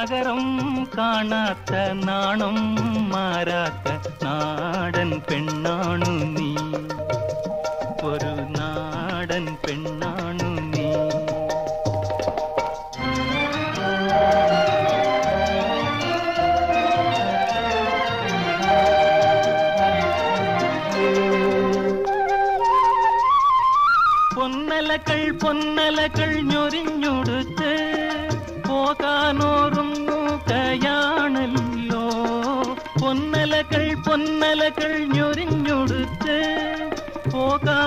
നഗരം കാണാത്ത നാണം മാറാത്ത നാടൻ പെണ്ണാണു നീ, ഒരു നാടൻ പെണ്ണാണു നീ. പൊന്നലകൾ ഞൊരിഞ്ഞൊടുത്ത് പോകാനോറുങ്ങുകയാണല്ലോ. പൊന്നലകൾ ഞൊരിഞ്ഞൊടുത്ത് പോകാൻ